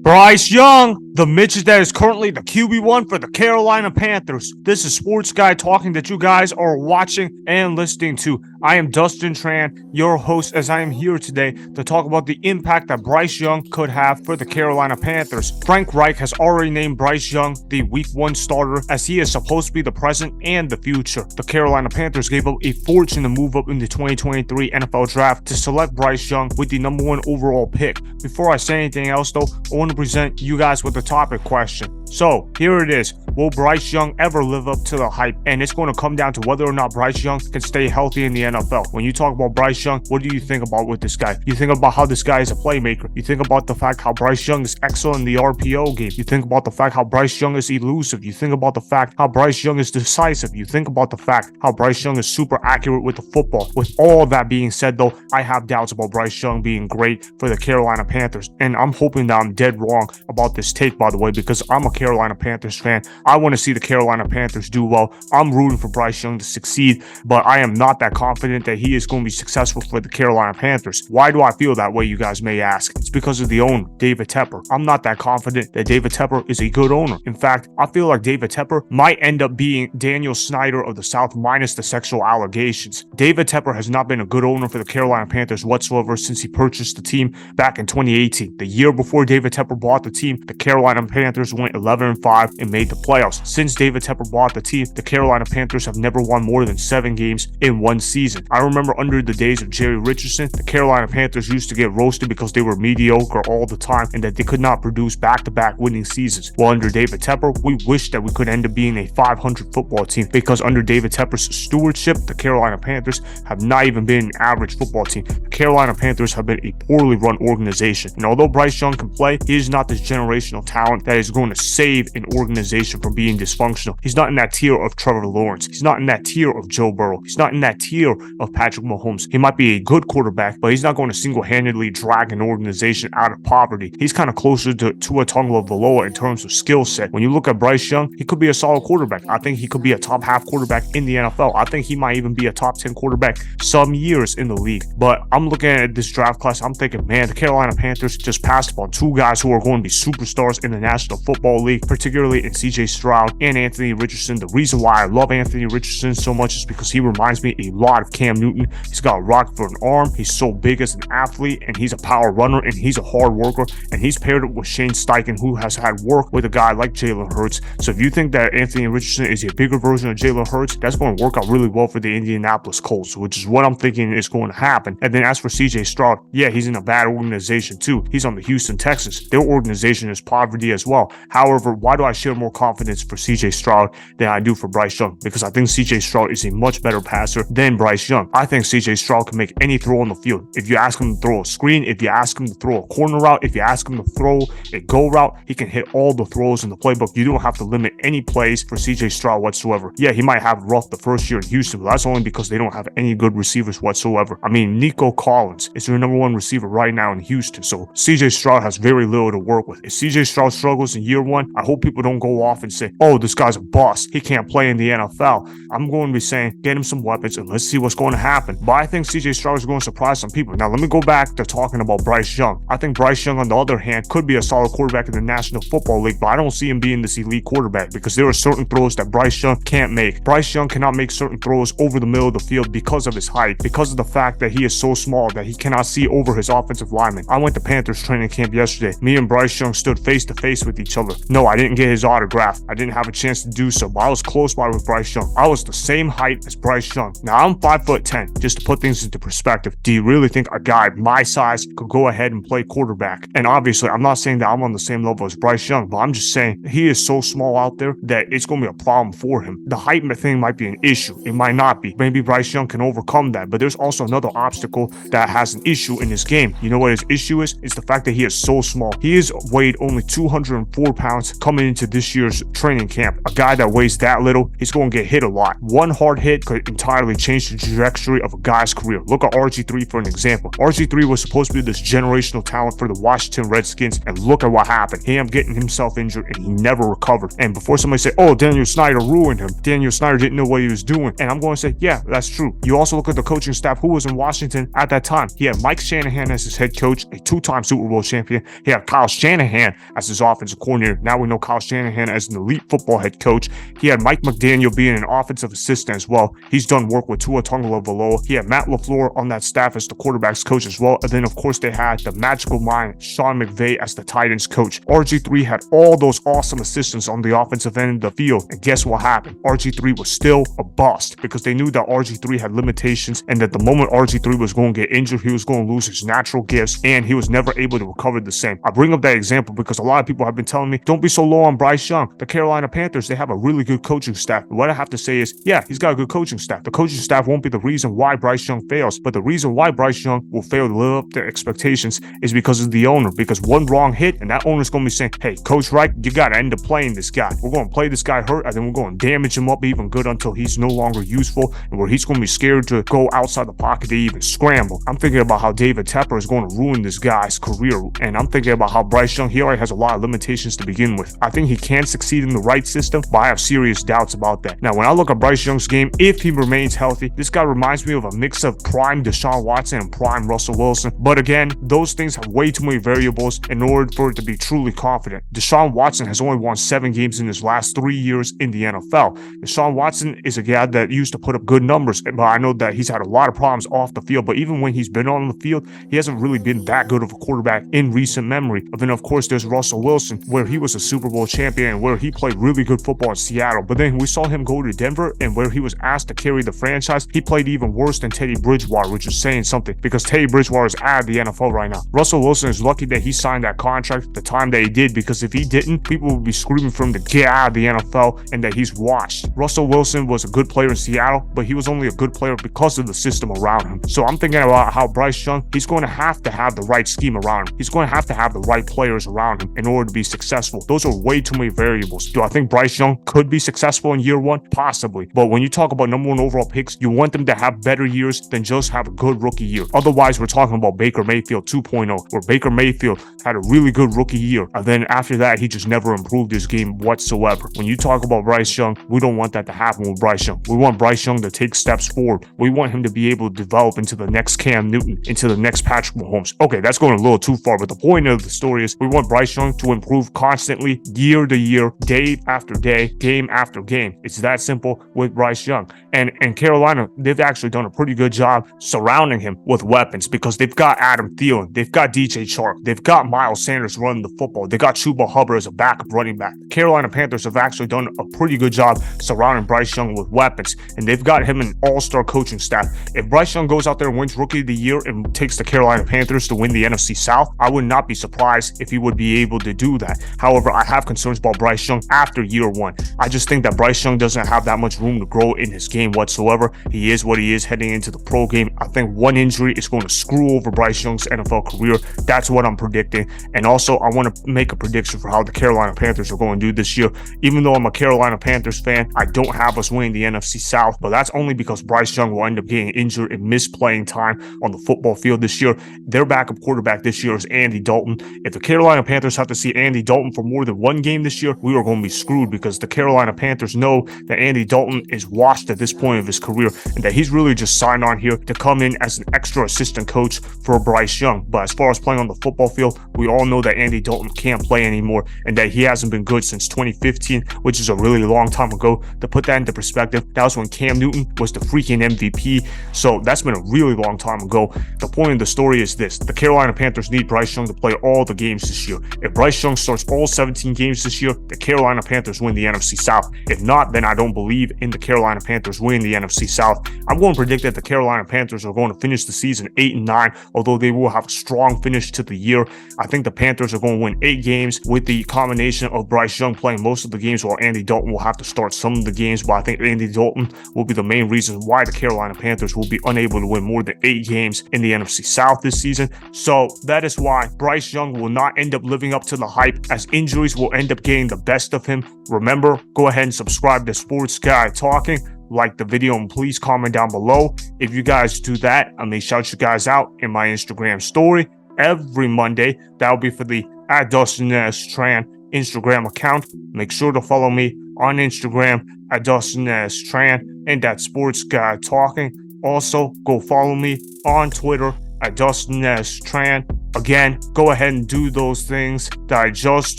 Bryce Young, the midget that is currently the QB1 for the Carolina Panthers. This is Sports Guy talking that you guys are watching and listening to. I am Dustin Tran, your host, as I am here today to talk about the impact that Bryce Young could have for the Carolina Panthers. Frank Reich has already named Bryce Young the Week 1 starter, as he is supposed to be the present and the future. The Carolina Panthers gave up a fortune to move up in the 2023 NFL Draft to select Bryce Young with the number 1 overall pick. Before I say anything else, though, I want to present you guys with a topic question. So, here it is. Will Bryce Young ever live up to the hype? And it's going to come down to whether or not Bryce Young can stay healthy in the NFL. When you talk about Bryce Young, what do you think about with this guy? You think about how this guy is a playmaker. You think about the fact how Bryce Young is excellent in the RPO game. You think about the fact how Bryce Young is elusive. You think about the fact how Bryce Young is decisive. You think about the fact how Bryce Young is super accurate with the football. With all that being said, though, I have doubts about Bryce Young being great for the Carolina Panthers. And I'm hoping that I'm dead wrong about this take, by the way, because I'm a Carolina Panthers fan. I want to see the Carolina Panthers do well. I'm rooting for Bryce Young to succeed, but I am not that confident that he is going to be successful for the Carolina Panthers. Why do I feel that way, you guys may ask? It's because of the owner, David Tepper. I'm not that confident that David Tepper is a good owner. In fact, I feel like David Tepper might end up being Daniel Snyder of the South minus the sexual allegations. David Tepper has not been a good owner for the Carolina Panthers whatsoever since he purchased the team back in 2018. The year before David Tepper bought the team, the Carolina Panthers went 11-5 and made the playoffs. Since David Tepper bought the team, the Carolina Panthers have never won more than 7 games in one season. I remember under the days of Jerry Richardson, the Carolina Panthers used to get roasted because they were mediocre all the time and that they could not produce back-to-back winning seasons. Well, under David Tepper, we wish that we could end up being a 500 football team, because under David Tepper's stewardship, the Carolina Panthers have not even been an average football team. The Carolina Panthers have been a poorly run organization. And although Bryce Young can play, he is not this generational talent that is going to save an organization from being dysfunctional. He's not in that tier of Trevor Lawrence. He's not in that tier of Joe Burrow. He's not in that tier of Patrick Mahomes. He might be a good quarterback, but he's not going to single-handedly drag an organization out of poverty. He's kind of closer to Tua Tagovailoa in terms of skill set. When you look at Bryce Young, he could be a solid quarterback. I think he could be a top half quarterback in the NFL. I think he might even be a top 10 quarterback some years in the league. But I'm looking at this draft class, I'm thinking, man, the Carolina Panthers just passed upon 2 guys who are going to be superstars in the National Football League, particularly in CJ Stroud and Anthony Richardson. The reason why I love Anthony Richardson so much is because he reminds me a lot of Cam Newton. He's got a rock for an arm. He's so big as an athlete, and he's a power runner, and he's a hard worker, and he's paired up with Shane Steichen, who has had work with a guy like Jalen Hurts. So if you think that Anthony Richardson is a bigger version of Jalen Hurts, that's going to work out really well for the Indianapolis Colts, which is what I'm thinking is going to happen. And then as for CJ Stroud, yeah, he's in a bad organization too. He's on the Houston Texans. Their organization is poverty as well. However, why do I share more confidence for CJ Stroud than I do for Bryce Young? Because I think CJ Stroud is a much better passer than Bryce Young. I think CJ Stroud can make any throw on the field. If you ask him to throw a screen, if you ask him to throw a corner route, if you ask him to throw a go route, he can hit all the throws in the playbook. You don't have to limit any plays for CJ Stroud whatsoever. Yeah, he might have rough the first year in Houston, but that's only because they don't have any good receivers whatsoever. I mean, Nico Collins is their number 1 receiver right now in Houston, so CJ Stroud has very little to work with. If CJ Stroud struggles in year 1, I hope people don't go off and say, oh, this guy's a bust, he can't play in the NFL. I'm going to be saying, get him some weapons and let's see what's going to happen. But I think CJ Stroud is going to surprise some people. Now, let me go back to talking about Bryce Young. I think Bryce Young, on the other hand, could be a solid quarterback in the National Football League, but I don't see him being this elite quarterback because there are certain throws that Bryce Young can't make. Bryce Young cannot make certain throws over the middle of the field because of his height, because of the fact that he is so small that he cannot see over his offensive lineman. I went to Panthers training camp yesterday. Me and Bryce Young stood face to face with each other. No, I didn't get his autograph. I didn't have a chance to do so, but I was close by with Bryce Young. I was the same height as Bryce Young. Now, I'm 5'10", just to put things into perspective. Do you really think a guy my size could go ahead and play quarterback? And obviously, I'm not saying that I'm on the same level as Bryce Young, but I'm just saying he is so small out there that it's going to be a problem for him. The height thing might be an issue. It might not be. Maybe Bryce Young can overcome that, but there's also another obstacle that has an issue in this game. You know what his issue is? It's the fact that he is so small. He is weighed only 204 pounds coming into this year's training camp. A guy that weighs that little, he's going to get hit a lot. One hard hit could entirely change the trajectory of a guy's career. Look at RG3 for an example. RG3 was supposed to be this generational talent for the Washington Redskins, and look at what happened. He ended up getting himself injured, and he never recovered. And before somebody say, oh, Daniel Snyder ruined him, Daniel Snyder didn't know what he was doing. And I'm going to say, yeah, that's true. You also look at the coaching staff who was in Washington at that time. He had Mike Shanahan as his head coach, a 2-time Super Bowl champion. He had Kyle Shanahan Shanahan as his offensive coordinator. Now we know Kyle Shanahan as an elite football head coach. He had Mike McDaniel being an offensive assistant as well. He's done work with Tua Tagovailoa. He had Matt LaFleur on that staff as the quarterback's coach as well. And then, of course, they had the magical mind, Sean McVay, as the tight ends coach. RG3 had all those awesome assistants on the offensive end of the field. And guess what happened? RG3 was still a bust because they knew that RG3 had limitations and that the moment RG3 was going to get injured, he was going to lose his natural gifts and he was never able to recover the same. I bring up that example because a lot of people have been telling me, don't be so low on Bryce Young. The Carolina Panthers, they have a really good coaching staff. What I have to say is, yeah, he's got a good coaching staff. The coaching staff won't be the reason why Bryce Young fails, but the reason why Bryce Young will fail to live up to expectations is because of the owner. Because one wrong hit and that owner's going to be saying, hey, Coach Reich, you got to end up playing this guy. We're going to play this guy hurt and then we're going to damage him up even good until he's no longer useful and where he's going to be scared to go outside the pocket to even scramble. I'm thinking about how David Tepper is going to ruin this guy's career, and I'm thinking about how Bryce Young, he already has a lot of limitations to begin with. I think he can succeed in the right system, but I have serious doubts about that. Now, when I look at Bryce Young's game, if he remains healthy, this guy reminds me of a mix of prime Deshaun Watson and prime Russell Wilson. But again, those things have way too many variables in order for it to be truly confident. Deshaun Watson has only won 7 games in his last 3 years in the NFL. Deshaun Watson is a guy that used to put up good numbers, but I know that he's had a lot of problems off the field. But even when he's been on the field, he hasn't really been that good of a quarterback in recent memory. And then, of course, there's Russell Wilson, where he was a Super Bowl champion and where he played really good football in Seattle. But then we saw him go to Denver, and where he was asked to carry the franchise, he played even worse than Teddy Bridgewater, which is saying something because Teddy Bridgewater is out of the NFL right now. Russell Wilson is lucky that he signed that contract at the time that he did, because if he didn't, people would be screaming for him to get out of the NFL and that he's washed. Russell Wilson was a good player in Seattle, but he was only a good player because of the system around him. So I'm thinking about how Bryce Young, he's going to have the right scheme around him. He's going to have the right players around him in order to be successful. Those are way too many variables. Do I think Bryce Young could be successful in year 1? Possibly. But when you talk about number 1 overall picks, you want them to have better years than just have a good rookie year. Otherwise, we're talking about Baker Mayfield 2.0, where Baker Mayfield had a really good rookie year, and then after that, he just never improved his game whatsoever. When you talk about Bryce Young, we don't want that to happen with Bryce Young. We want Bryce Young to take steps forward. We want him to be able to develop into the next Cam Newton, into the next Patrick Mahomes. Okay, that's going a little too far, but the point of the story is we want Bryce Young to improve constantly, year to year, day after day, game after game. It's that simple with Bryce Young. And Carolina, they've actually done a pretty good job surrounding him with weapons because they've got Adam Thielen, they've got DJ Chark, they've got Miles Sanders running the football, they got Chuba Hubbard as a backup running back. Carolina Panthers have actually done a pretty good job surrounding Bryce Young with weapons, and they've got him an all-star coaching staff. If Bryce Young goes out there and wins Rookie of the Year and takes the Carolina Panthers to win the NFC South, I would not be surprised if he would be able to do that. However, I have concerns about Bryce Young after year 1. I just think that Bryce Young doesn't have that much room to grow in his game whatsoever. He is what he is heading into the pro game. I think one injury is going to screw over Bryce Young's NFL career. That's what I'm predicting. And also, I want to make a prediction for how the Carolina Panthers are going to do this year. Even though I'm a Carolina Panthers fan, I don't have us winning the NFC South, but that's only because Bryce Young will end up getting injured and miss playing time on the football field this year. Their backup quarterback this year is Andy Dalton. If the Carolina Panthers have to see Andy Dalton for more than 1 game this year, we are going to be screwed because the Carolina Panthers know that Andy Dalton is washed at this point of his career and that he's really just signed on here to come in as an extra assistant coach for Bryce Young. But as far as playing on the football field, we all know that Andy Dalton can't play anymore and that he hasn't been good since 2015, which is a really long time ago. To put that into perspective, that was when Cam Newton was the freaking MVP. So that's been a really long time ago. The point of the story is this: the Carolina Panthers need Bryce Young to play all the games this year. If Bryce Young starts all 17 games this year, the Carolina Panthers win the NFC South. If not, then I don't believe in the Carolina Panthers winning the NFC South. I'm going to predict that the Carolina Panthers are going to finish the season 8-9, although they will have a strong finish to the year. I think the Panthers are going to win 8 games with the combination of Bryce Young playing most of the games while Andy Dalton will have to start some of the games, but I think Andy Dalton will be the main reason why the Carolina Panthers will be unable to win more than 8 games in the NFC South this season. So that is why Bryce Young will not end up living up to the hype, as injuries will end up getting the best of him. Remember, go ahead and subscribe to Sports Guy Talking. Like the video and please comment down below. If you guys do that, I may shout you guys out in my Instagram story every Monday. That'll be for the @Dustin Tran Instagram account. Make sure to follow me on Instagram @Dustin Tran and @Sports Guy Talking. Also, go follow me on Twitter @Dustin Tran. Again, go ahead and do those things that I just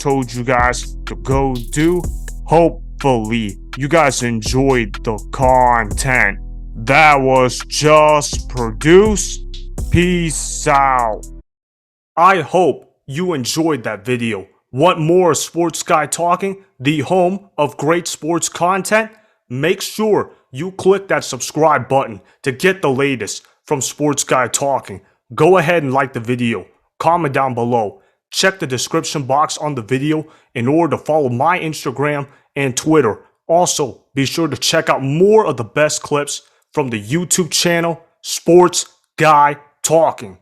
told you guys to go do. Hopefully, you guys enjoyed the content that was just produced. Peace out. I hope you enjoyed that video. Want more Sports Guy Talking, the home of great sports content? Make sure you click that subscribe button to get the latest from Sports Guy Talking. Go ahead and like the video. Comment down below. Check the description box on the video in order to follow my Instagram and Twitter. Also, be sure to check out more of the best clips from the YouTube channel, Sports Guy Talking.